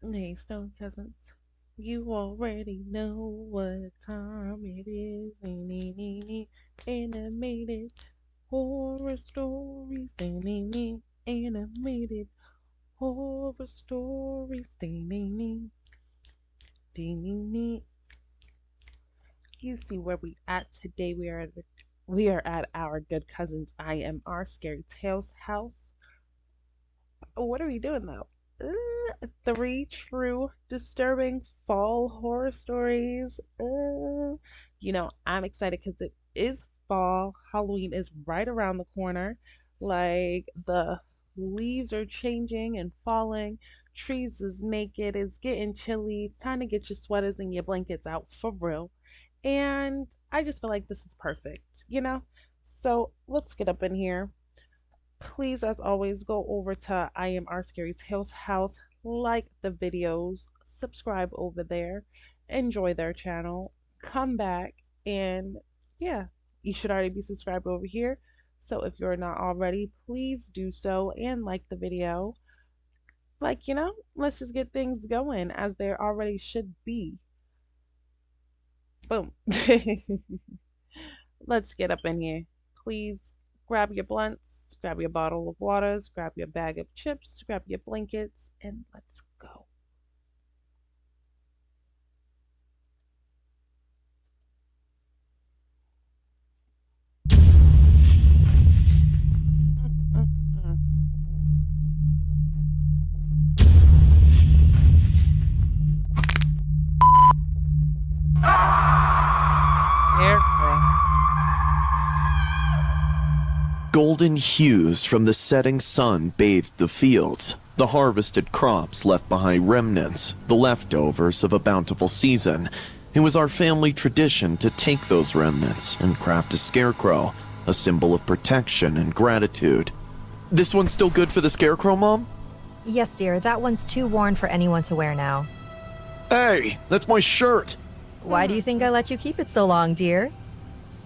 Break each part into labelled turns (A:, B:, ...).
A: Hey, Stone Cousins. You already know what time it is. Animated horror stories. Animated horror stories. You see where we at today. We are at our good cousins IMR Scary Tales house. What are we doing though? Three true disturbing fall horror stories. I'm excited because it is fall. Halloween is right around the corner. Like the leaves are changing and falling. Trees is naked. It's getting chilly. It's time to get your sweaters and your blankets out for real. And I just feel like this is perfect. So let's get up in here. Please, as always, go over to I Am Our Scary Tales house, like the videos, subscribe over there, enjoy their channel, come back, and yeah, you should already be subscribed over here. So if you're not already, please do so and like the video. Let's just get things going as there already should be. Boom. Let's get up in here. Please grab your blunts, grab your bottle of waters, grab your bag of chips, grab your blankets, and let's go. Mm-mm-mm. Scarecrow.
B: Golden hues from the setting sun bathed the fields, the harvested crops left behind remnants, the leftovers of a bountiful season. It was our family tradition to take those remnants and craft a scarecrow, a symbol of protection and gratitude. This one's still good for the scarecrow, Mom?
C: Yes, dear, that one's too worn for anyone to wear now.
B: Hey, that's my shirt!
C: Why do you think I let you keep it so long, dear?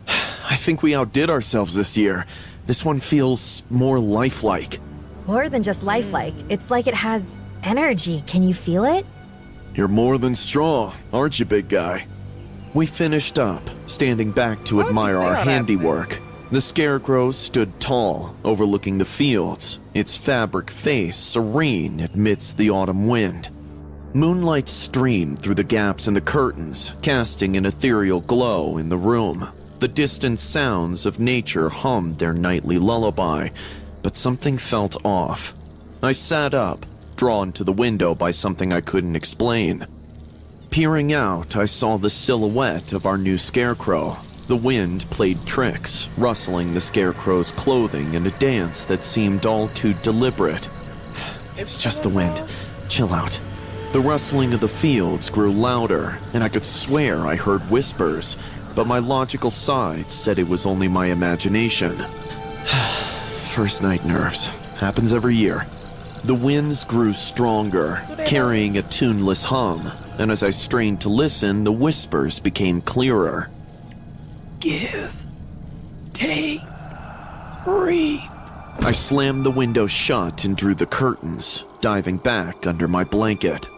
B: I think we outdid ourselves this year. This one feels more lifelike.
C: More than just lifelike. It's like it has energy. Can you feel it?
B: You're more than strong, aren't you, big guy? We finished up, standing back to
A: Why'd you
B: admire
A: say
B: our
A: all that,
B: handiwork. The scarecrow stood tall, overlooking the fields, its fabric face serene amidst the autumn wind. Moonlight streamed through the gaps in the curtains, casting an ethereal glow in the room. The distant sounds of nature hummed their nightly lullaby, but something felt off. I sat up, drawn to the window by something I couldn't explain. Peering out, I saw the silhouette of our new scarecrow. The wind played tricks, rustling the scarecrow's clothing in a dance that seemed all too deliberate. It's just the wind. Chill out. The rustling of the fields grew louder, and I could swear I heard whispers, but my logical side said it was only my imagination. First night nerves. Happens every year. The winds grew stronger, carrying a tuneless hum, and as I strained to listen, the whispers became clearer. Give, take, reap. I slammed the window shut and drew the curtains, diving back under my blanket.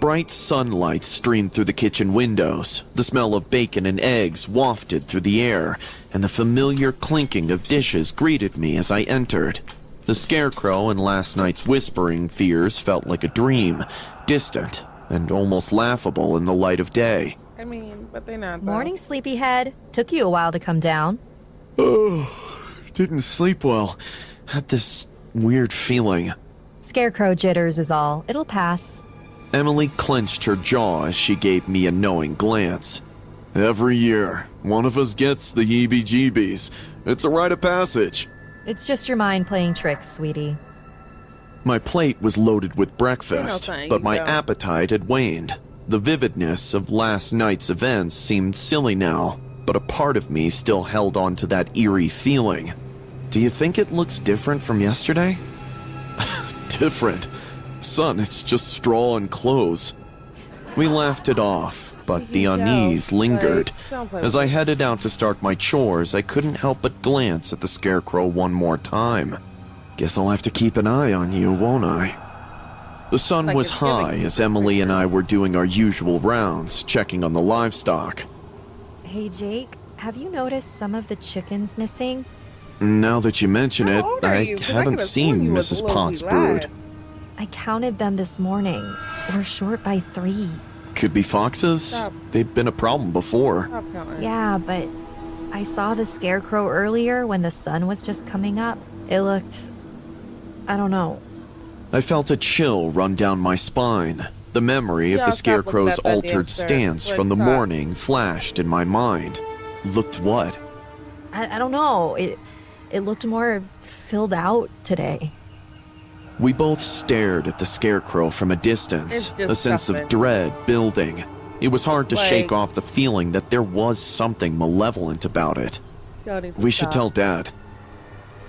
B: Bright sunlight streamed through the kitchen windows. The smell of bacon and eggs wafted through the air, and the familiar clinking of dishes greeted me as I entered. The scarecrow and last night's whispering fears felt like a dream, distant and almost laughable in the light of day.
A: I mean, but they're not.
C: Morning, sleepyhead. Took you a while to come down.
B: Oh, didn't sleep well. Had this weird feeling.
C: Scarecrow jitters is all. It'll pass.
B: Emily clenched her jaw as she gave me a knowing glance. Every year, one of us gets the heebie-jeebies. It's a rite of passage.
C: It's just your mind playing tricks, sweetie.
B: My plate was loaded with breakfast,
A: Ain't no thing,
B: but my
A: you know.
B: appetite had waned. The vividness of last night's events seemed silly now, but a part of me still held on to that eerie feeling. Do you think it looks different from yesterday? Different? Son, it's just straw and clothes. We laughed it off, but the unease lingered. As I headed out to start my chores, I couldn't help but glance at the scarecrow one more time. Guess I'll have to keep an eye on you, won't I? The sun
A: Like
B: was
A: it's giving
B: high
A: you
B: as Emily and
A: right
B: I
A: now.
B: were doing our usual rounds, checking on the livestock.
C: Hey, Jake, have you noticed some of the chickens missing?
B: Now that you mention
A: How
B: it,
A: old are
B: I
A: you? Because I could
B: haven't
A: have sworn
B: seen
A: you was a
B: Mrs.
A: little wee
B: Potts' brood.
A: lad.
C: I counted them this morning. We're short by 3.
B: Could be foxes.
A: Stop.
B: They've been a problem before.
A: Stop counting.
C: Yeah, but I saw the scarecrow earlier when the sun was just coming up. It looked... I don't know.
B: I felt a chill run down my spine. The memory of
A: Yeah,
B: the
A: stop looking
B: scarecrow's
A: at that
B: altered
A: damn sir.
B: stance
A: Like,
B: from the
A: stop.
B: morning flashed in my mind. Looked what?
C: I don't know. It looked more filled out today.
B: We both stared at the scarecrow from a distance,
A: It's
B: a sense of
A: disgusting.
B: dread building. It was hard to shake
A: Like-
B: off the feeling that there was something malevolent about it.
A: Y'all need to
B: We should
A: stop.
B: tell Dad.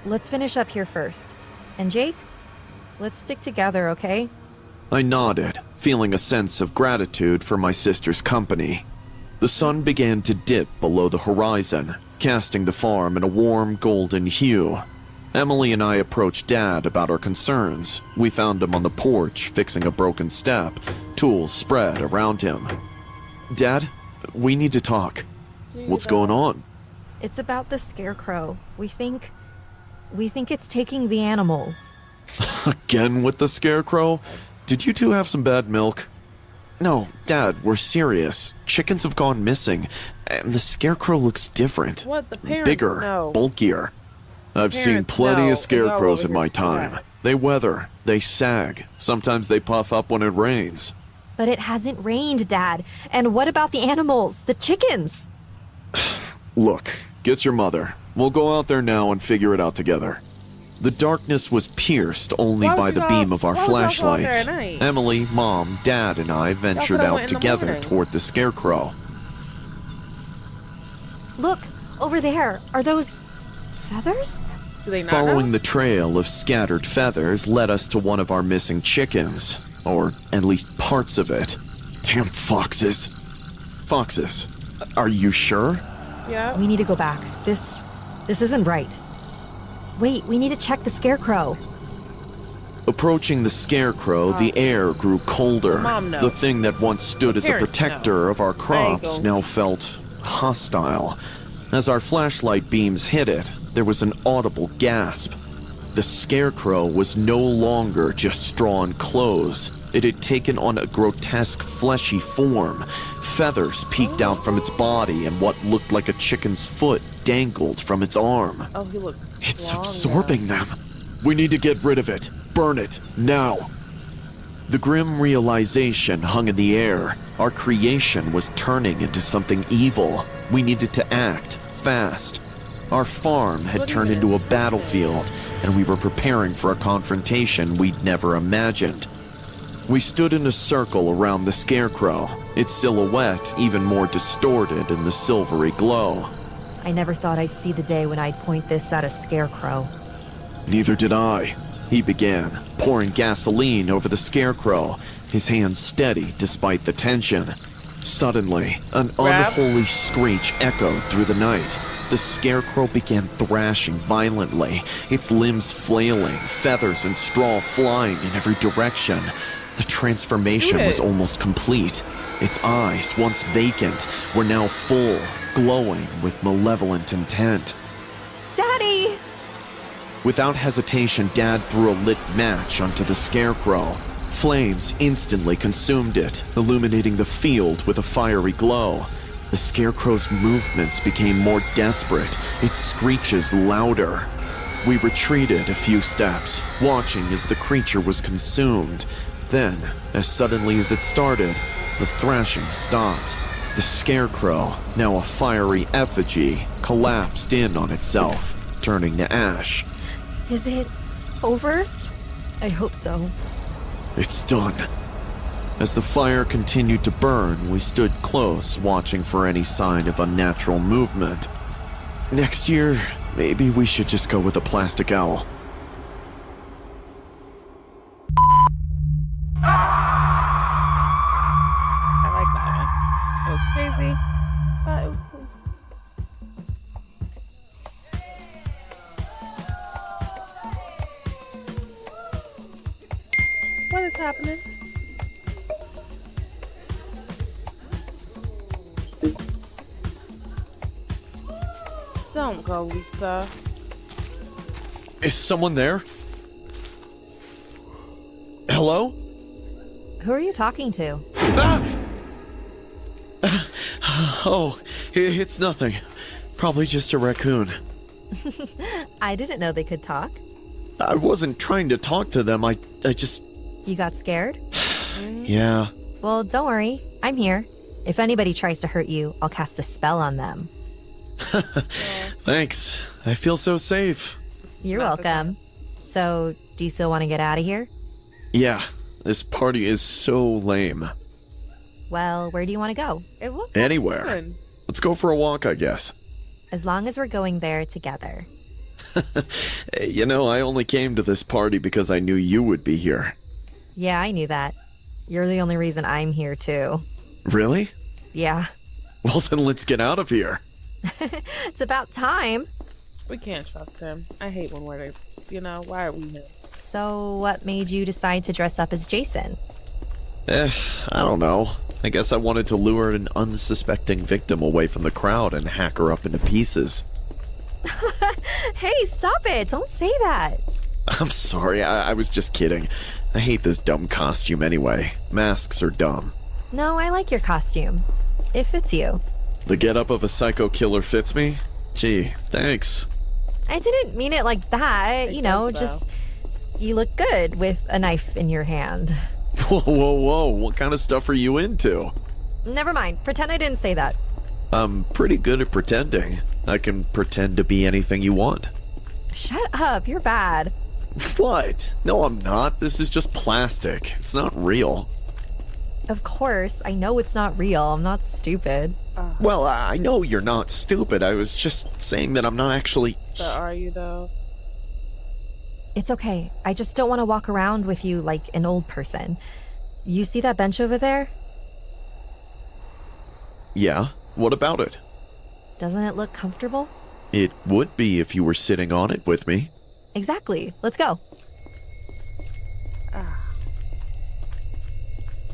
C: Let's finish up here first. And Jake, let's stick together, okay?
B: I nodded, feeling a sense of gratitude for my sister's company. The sun began to dip below the horizon, casting the farm in a warm golden hue. Emily and I approached Dad about our concerns. We found him on the porch, fixing a broken step, tools spread around him. Dad, we need to talk. What's going on?
C: It's about the scarecrow. We think it's taking the animals.
B: Again with the scarecrow? Did you two have some bad milk? No, Dad, we're serious. Chickens have gone missing, and the scarecrow looks different.
A: What? The parents
B: Bigger,
A: know.
B: bulkier. I've seen
A: Parents
B: plenty
A: know,
B: of scarecrows
A: and
B: in
A: y'all
B: my
A: over here
B: time.
A: sad.
B: They weather, they sag. Sometimes they puff up when it rains.
C: But it hasn't rained, Dad. And what about the animals? The chickens?
B: Look, get your mother. We'll go out there now and figure it out together. The darkness was pierced only
A: Why
B: by
A: would
B: the
A: y'all-
B: beam of our
A: why would y'all go out there
B: flashlights.
A: at night?
B: Emily, Mom, Dad, and I ventured
A: could've
B: out
A: went in the
B: together
A: morning.
B: toward the scarecrow.
C: Look, over there. Are those feathers?
A: Do they not
B: Following
A: know?
B: the trail of scattered feathers led us to one of our missing chickens, or at least parts of it. Damn foxes. Foxes, are you sure?
A: Yeah.
C: We need to go back. This isn't right. Wait, we need to check the scarecrow.
B: Approaching the scarecrow, the air grew colder.
A: Mom knows.
B: The thing that once stood as a
A: parents
B: protector of our crops
A: go.
B: now felt hostile. As our flashlight beams hit it, there was an audible gasp. The scarecrow was no longer just straw and clothes. It had taken on a grotesque fleshy form. Feathers peeked out from its body, and what looked like a chicken's foot dangled from its arm.
A: Oh, he looks
B: It's
A: strong
B: absorbing them. We need to get rid of it. Burn it, now. The grim realization hung in the air. Our creation was turning into something evil. We needed to act, fast. Our farm had turned into a battlefield, and we were preparing for a confrontation we'd never imagined. We stood in a circle around the scarecrow, its silhouette even more distorted in the silvery glow.
C: I never thought I'd see the day when I'd point this at a scarecrow.
B: Neither did I, he began, pouring gasoline over the scarecrow, his hands steady despite the tension. Suddenly, an
A: Grab.
B: unholy screech echoed through the night. The scarecrow began thrashing violently, its limbs flailing, feathers and straw flying in every direction. The transformation
A: Shoot
B: was
A: it.
B: almost complete. Its eyes, once vacant, were now full, glowing with malevolent intent.
C: Daddy!
B: Without hesitation, Dad threw a lit match onto the scarecrow. Flames instantly consumed it, illuminating the field with a fiery glow. The scarecrow's movements became more desperate, its screeches louder. We retreated a few steps, watching as the creature was consumed. Then, as suddenly as it started, the thrashing stopped. The scarecrow, now a fiery effigy, collapsed in on itself, turning to ash.
C: Is it over? I hope so.
B: It's done. As the fire continued to burn, we stood close, watching for any sign of unnatural movement. Next year, maybe we should just go with a plastic owl.
A: I like that one. It was crazy, but it was cool. What is happening? Don't go, Lisa.
B: Is someone there? Hello?
C: Who are you talking to?
B: Ah! Oh, it's nothing. Probably just a raccoon.
C: I didn't know they could talk.
B: I wasn't trying to talk to them. I just...
C: You got scared?
B: Yeah.
C: Well, don't worry. I'm here. If anybody tries to hurt you, I'll cast a spell on them.
B: Thanks. I feel so safe.
C: You're
A: Not the
C: welcome. So, do you still want to get out of here?
B: Yeah, this party is so lame.
C: Well, where do you want to go?
A: It looks
B: Anywhere.
A: fun.
B: Let's go for a walk, I guess.
C: As long as we're going there together.
B: You know, I only came to this party because I knew you would be here.
C: Yeah, I knew that. You're the only reason I'm here, too.
B: Really?
C: Yeah.
B: Well, then let's get out of here.
C: It's about time.
A: We can't trust him. I hate when we're, why are we him?
C: So, what made you decide to dress up as Jason?
B: I don't know. I guess I wanted to lure an unsuspecting victim away from the crowd and hack her up into pieces.
C: Hey, stop it! Don't say that!
B: I'm sorry, I was just kidding. I hate this dumb costume anyway. Masks are dumb.
C: No, I like your costume. It fits you.
B: The getup of a psycho killer fits me? Gee, thanks.
C: I didn't mean it like that.
A: It
C: You know,
A: does,
C: just. You look good with a knife in your hand.
B: Whoa, whoa, whoa, what kind of stuff are you into?
C: Never mind. Pretend I didn't say that.
B: I'm pretty good at pretending. I can pretend to be anything you want.
C: Shut up. You're bad.
B: What? No, I'm not. This is just plastic. It's not real.
C: Of course. I know it's not real. I'm not stupid.
B: Well, I know you're not stupid. I was just saying that I'm not actually...
A: But are you, though?
C: It's okay. I just don't want to walk around with you like an old person. You see that bench over there?
B: Yeah? What about it?
C: Doesn't it look comfortable?
B: It would be if you were sitting on it with me.
C: Exactly. Let's go.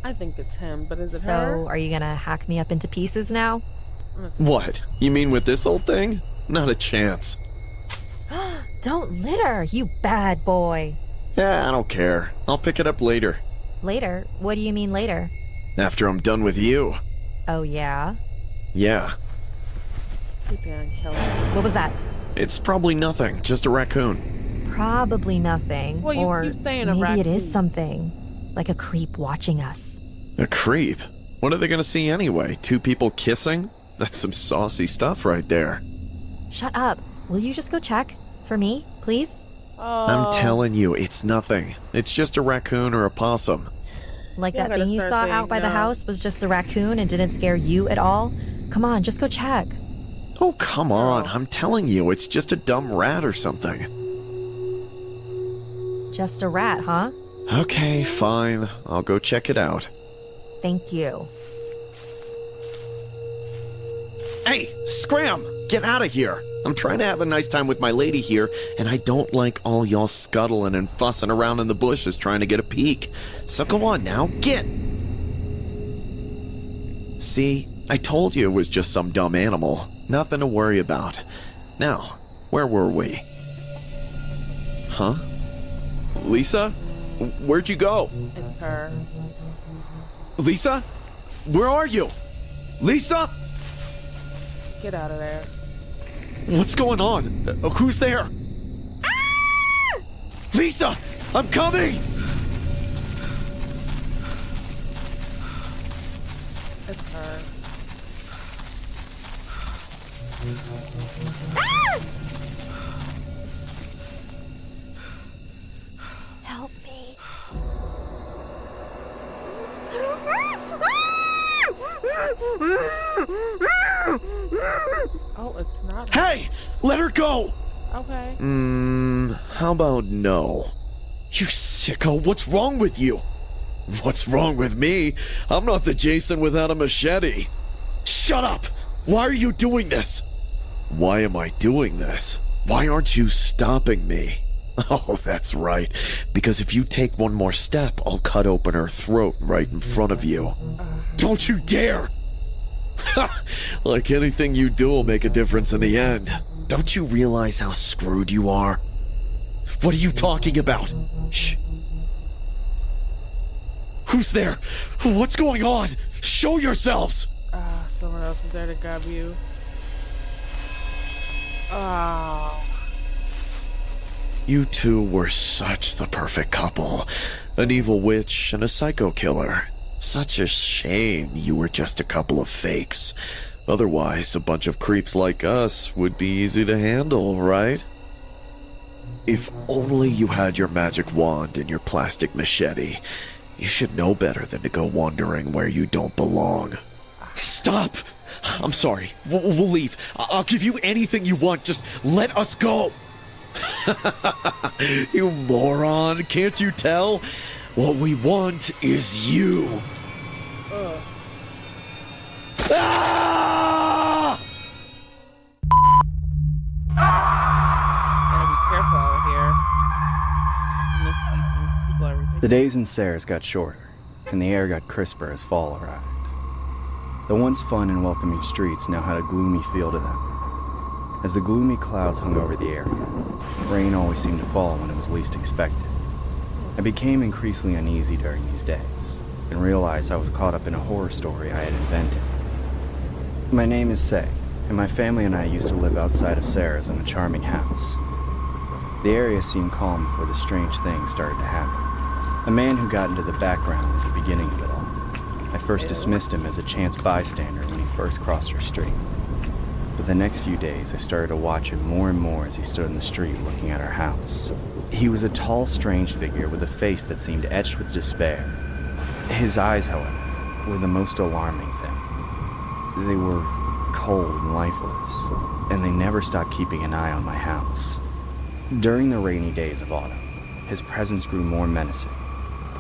A: I think it's him, but is it
C: So,
A: her?
C: are you gonna hack me up into pieces now?
B: What? You mean with this old thing? Not a chance.
C: Don't litter, you bad boy.
B: Yeah, I don't care. I'll pick it up later.
C: Later? What do you mean later?
B: After I'm done with you.
C: Oh, yeah?
B: Yeah.
A: Keep on killing.
C: What was that?
B: It's probably nothing. Just a raccoon.
C: Probably nothing.
A: Well, you
C: or
A: keep saying a
C: maybe it
A: raccoon.
C: is something. Like a creep watching us.
B: A creep? What are they gonna see anyway? Two people kissing? That's some saucy stuff right there.
C: Shut up. Will you just go check? For me, please?
A: Oh,
B: I'm telling you, it's nothing. It's just a raccoon or a possum.
C: Like
A: Y'all
C: that
A: gotta
C: thing you
A: start
C: saw
A: saying
C: out by the
A: no.
C: house was just a raccoon and didn't scare you at all? Come on, just go check.
B: Oh, come on.
A: Girl.
B: I'm telling you, it's just a dumb rat or something.
C: Just a rat, huh?
B: Okay, fine. I'll go check it out.
C: Thank you.
B: Hey, Scram! Get out of here! I'm trying to have a nice time with my lady here, and I don't like all y'all scuttling and fussing around in the bushes trying to get a peek. So go on now, get! See? I told you it was just some dumb animal. Nothing to worry about. Now, where were we? Huh? Lisa? Where'd you go?
A: it's her.
B: Lisa? Where are you? Lisa?
A: Get out of there.
B: What's going on? Who's there? Lisa! I'm coming!
A: It's her.
C: Help me.
A: Oh, it's not her.
B: Hey! Let her go!
A: Okay.
B: How about no? You sicko, what's wrong with you? What's wrong with me? I'm not the Jason without a machete. Shut up! Why are you doing this? Why am I doing this? Why aren't you stopping me? Oh, that's right. Because if you take one more step, I'll cut open her throat right in front of you. Don't you dare! Like anything you do will make a difference in the end. Don't you realize how screwed you are? What are you talking about? Shh. Who's there? What's going on? Show yourselves!
A: Someone else is there to grab you. Oh.
B: You two were such the perfect couple. An evil witch and a psycho killer. Such a shame you were just a couple of fakes. Otherwise, a bunch of creeps like us would be easy to handle, right? If only you had your magic wand and your plastic machete. You should know better than to go wandering where you don't belong. Stop! I'm sorry. We'll leave. I'll give you anything you want. Just let us go! You moron. Can't you tell? What we want is you. Ah!
A: Gotta be careful out here. In this season, people are ridiculous.
D: The days in Ceres got shorter, and the air got crisper as fall arrived. The once fun and welcoming streets now had a gloomy feel to them. As the gloomy clouds hung over the area, rain always seemed to fall when it was least expected. I became increasingly uneasy during these days, and realized I was caught up in a horror story I had invented. My name is Sei, and my family and I used to live outside of Ceres in a charming house. The area seemed calm before the strange things started to happen. A man who got into the background was the beginning of it all. I first dismissed him as a chance bystander when he first crossed our street. But the next few days, I started to watch him more and more as he stood in the street looking at our house. He was a tall, strange figure with a face that seemed etched with despair. His eyes, however, were the most alarming thing. They were cold and lifeless, and they never stopped keeping an eye on my house. During the rainy days of autumn, his presence grew more menacing.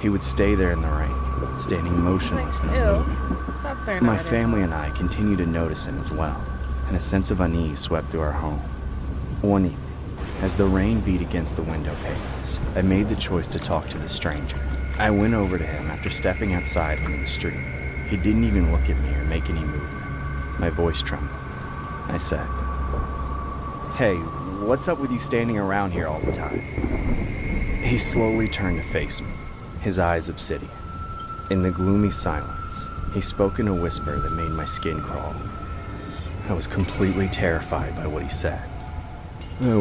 D: He would stay there in the rain, standing motionless and unmoving.
A: Stop staring
D: My
A: at it.
D: family and I continued to notice him as well, and a sense of unease swept through our home. One evening, as the rain beat against the window panes, I made the choice to talk to the stranger. I went over to him after stepping outside into the street. He didn't even look at me or make any movement. My voice trembled. I said, "Hey, what's up with you standing around here all the time?" He slowly turned to face me, his eyes obsidian. In the gloomy silence, he spoke in a whisper that made my skin crawl. I was completely terrified by what he said. I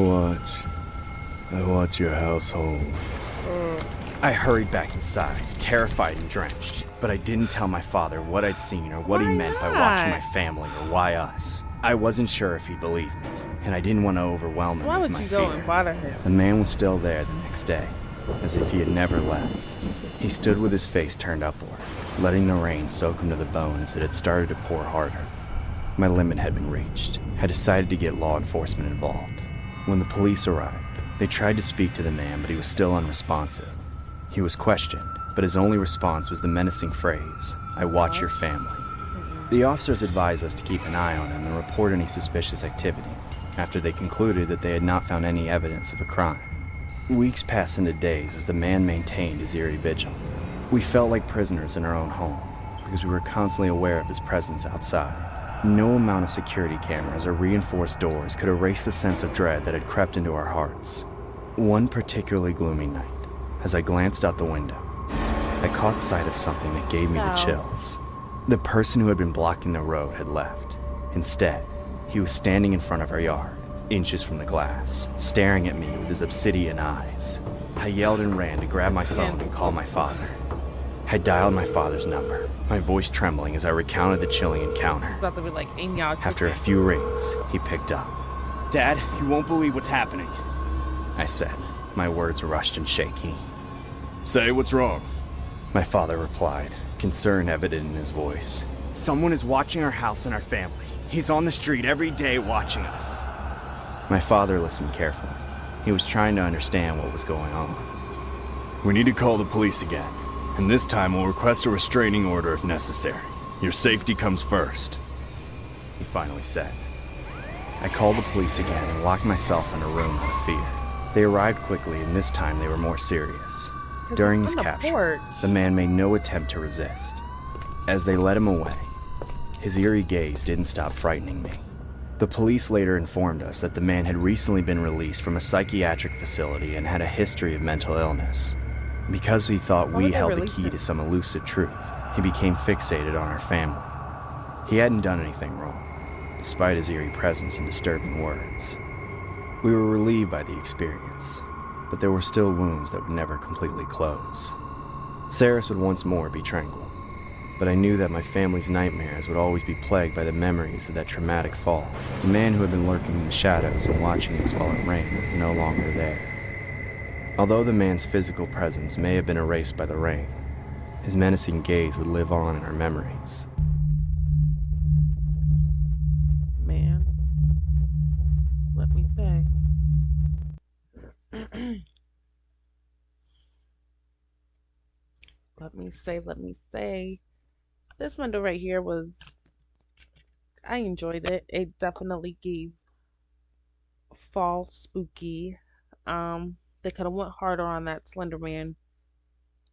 D: watch your household. I hurried back inside, terrified and drenched, but I didn't tell my father what I'd seen or what he
A: Why
D: meant by
A: not?
D: watching my family or why us. I wasn't sure if he'd believe me, and I didn't want to overwhelm him
A: Why
D: with
A: would
D: my
A: you
D: fear.
A: go and bother him?
D: The man was still there the next day, as if he had never left. He stood with his face turned upward, letting the rain soak him to the bone as it had started to pour harder. My limit had been reached. I decided to get law enforcement involved. When the police arrived, they tried to speak to the man, but he was still unresponsive. He was questioned, but his only response was the menacing phrase, "I watch your family." The officers advised us to keep an eye on him and report any suspicious activity, after they concluded that they had not found any evidence of a crime. Weeks passed into days as the man maintained his eerie vigil. We felt like prisoners in our own home, because we were constantly aware of his presence outside. No amount of security cameras or reinforced doors could erase the sense of dread that had crept into our hearts. One particularly gloomy night, as I glanced out the window, I caught sight of something that gave me the
A: Wow.
D: chills. The person who had been blocking the road had left. Instead, he was standing in front of our yard, inches from the glass, staring at me with his obsidian eyes. I yelled and ran to grab my phone and call my father. I dialed my father's number, my voice trembling as I recounted the chilling encounter.
A: It's about to be like in y'all.
D: After a few rings, he picked up. "Dad, you won't believe what's happening," I said, my words rushed and shaky.
E: Say what's wrong.
D: My father replied, concern evident in his voice. "Someone is watching our house and our family. He's on the street every day watching us." My father listened carefully. He was trying to understand what was going on.
E: We need to call the police again, and this time we'll request a restraining order if necessary. Your safety comes first.
D: He finally said. I called the police again and locked myself in a room out of fear. They arrived quickly, and this time they were more serious.
A: 'Cause
D: During
A: it's
D: his
A: on the
D: capture,
A: porch.
D: the man made no attempt to resist. As they led him away, his eerie gaze didn't stop frightening me. The police later informed us that the man had recently been released from a psychiatric facility and had a history of mental illness. Because he thought
A: Why
D: we
A: would they
D: held the
A: release
D: key
A: him?
D: to some elusive truth, he became fixated on our family. He hadn't done anything wrong, despite his eerie presence and disturbing words. We were relieved by the experience, but there were still wounds that would never completely close. Saris would once more be tranquil, but I knew that my family's nightmares would always be plagued by the memories of that traumatic fall. The man who had been lurking in the shadows and watching us while it rained was no longer there. Although the man's physical presence may have been erased by the rain, his menacing gaze would live on in our memories.
A: Man, let me say. let me say. This window right here was, I enjoyed it. It definitely gave fall spooky. They could have went harder on that Slenderman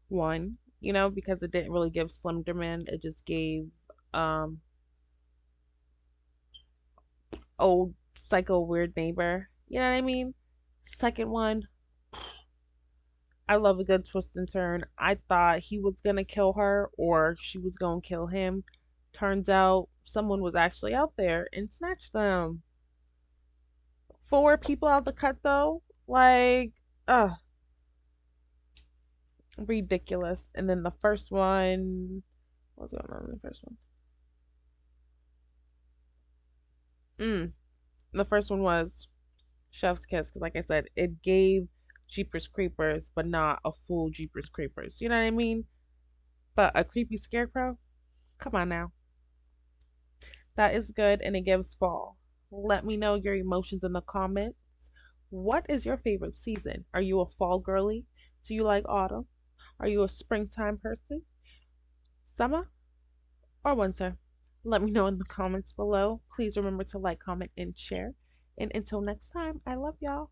A: one, because it didn't really give Slenderman. It just gave um old psycho weird neighbor. You know what I mean? Second one, I love a good twist and turn. I thought he was gonna kill her or she was gonna kill him. Turns out someone was actually out there and snatched them. Four people out the cut though, like, ridiculous. And then the first one, what's going on in the first one? The first one was Chef's Kiss because, like I said, it gave Jeepers Creepers, but not a full Jeepers Creepers. You know what I mean? But a creepy scarecrow? Come on now. That is good and it gives fall. Let me know your emotions in the comments. What is your favorite season? Are you a fall girly? Do you like autumn? Are you a springtime person? Summer or winter? Let me know in the comments below. Please remember to like, comment, and share. And until next time, I love y'all.